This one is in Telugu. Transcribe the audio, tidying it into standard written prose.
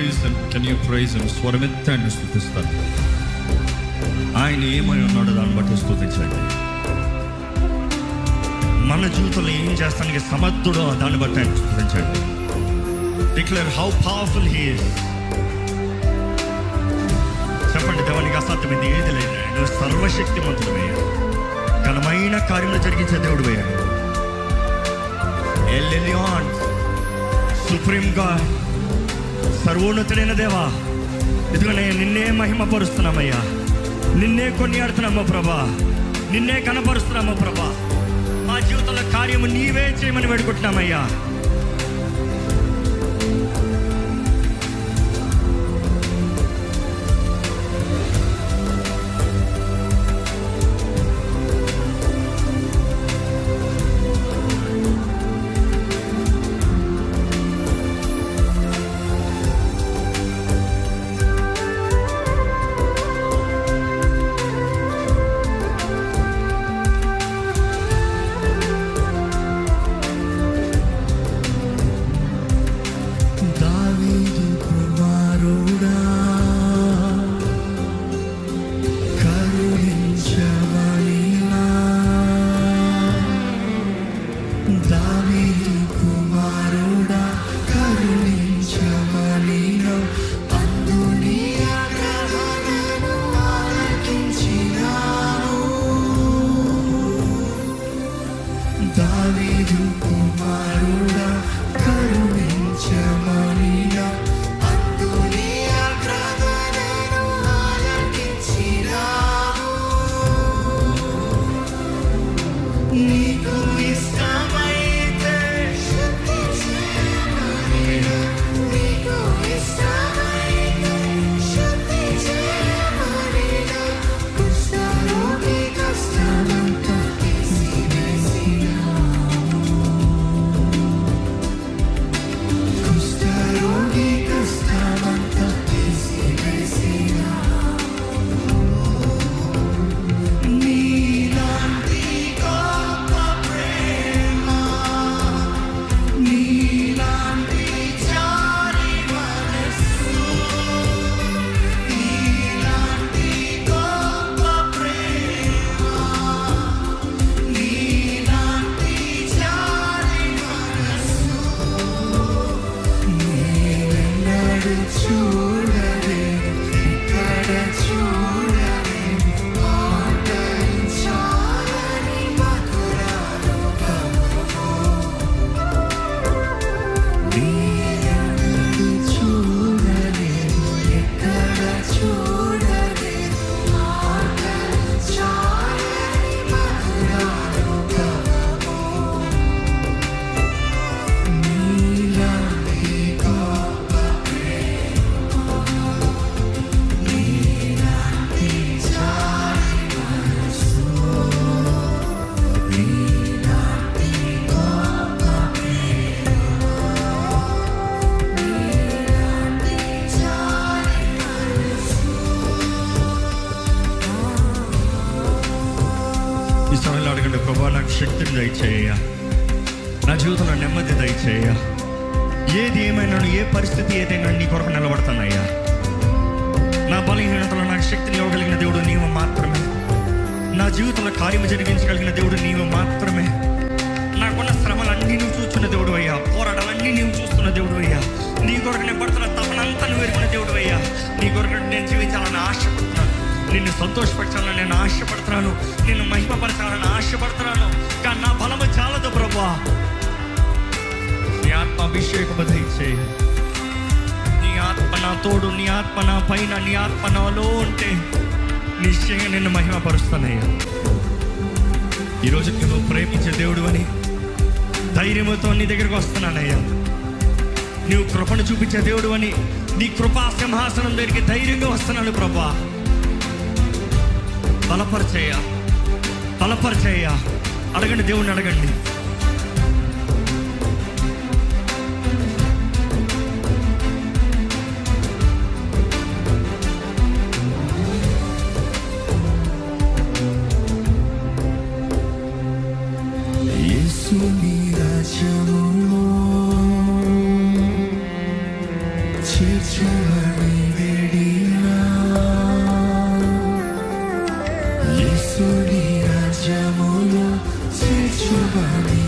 praise him? Can you praise him? స్వరమెత్తండి, స్తుతిస్తారు. ఆయన ఏమై ఉన్నాడో దాన్ని బట్టి స్తుతించండి. మన జీవితంలో ఏం చేస్తానికి సమర్థుడో దాన్ని బట్టి ఆయన స్తుతించండి. Declare how powerful he is. చెప్పండి, దేవునికి అసాధ్యమైంది ఏది లేదు. నువ్వు సర్వశక్తిమంతుడయ్యా, ఘనమైన కార్యములు జరిగించే దేవుడు అయ్యా. ఎల్ ఎలియాన్, సుప్రీం గాడ్, సర్వోన్నతుడైన దేవా, ఇదిగోనే నిన్నే మహిమపరుస్తున్నామయ్యా, నిన్నే కొనియాడుతున్నాము ప్రభా, నిన్నే కనపరుస్తున్నాము ప్రభా. మా జీవితంలో కార్యము నీవే చేయమని వేడుకుంటున్నామయ్యా. ఈ సమయంలో అడగండి, ప్రభా నాకు శక్తిని దయచేయ, నా జీవితంలో నెమ్మది దయచేయ. ఏది ఏమైనా, ఏ పరిస్థితి ఏదైనా నీ కొరకు నిలబడతానయ్యా. నా బలహీనతలో నాకు శక్తిని ఇవ్వగలిగిన దేవుడు నీవు మాత్రమే. నా జీవితంలో కార్యము జరిగించగలిగిన దేవుడు నీవు మాత్రమే. నాకున్న శ్రమలన్నీ నువ్వు చూస్తున్న దేవుడు అయ్యా, పోరాటాలన్నీ నీవు చూస్తున్న దేవుడు అయ్యా. నీ కొరకు నేను పడుతున్న తపనంతా నువ్వు ఎరుగున్న దేవుడు అయ్యా. నీ కొరకు నేను జీవించాలని ఆశపడుతున్నాను, నిన్ను సంతోషపరచాలని నేను ఆశపడుతున్నాను, నిన్ను మహిమపరచాలని ఆశపడుతున్నాను. కానీ నా బలము చాలదు ప్రభువా. నీ ఆత్మ అభిషేకము దయచేయ. నీ ఆత్మ నా తోడు, నీ ఆత్మ నా పైన, నీ ఆత్మ నాలో ఉంటే నిశ్చయంగా నిన్ను మహిమపరుస్తానయ్యా. ఈరోజు నువ్వు ప్రేమించే దేవుడు అని ధైర్యంతో నీ దగ్గరికి వస్తున్నానయ్యా. నువ్వు కృపను చూపించే దేవుడు అని నీ కృపా సింహాసనం దగ్గరికి ధైర్యంగా వస్తున్నాను ప్రభువా. బలపరిచేయ. అడగండి, దేవుణ్ణి అడగండి. యేసుని రాజ్యములో చేర్చు యేసుని రాజ్యములో చేర్చుమని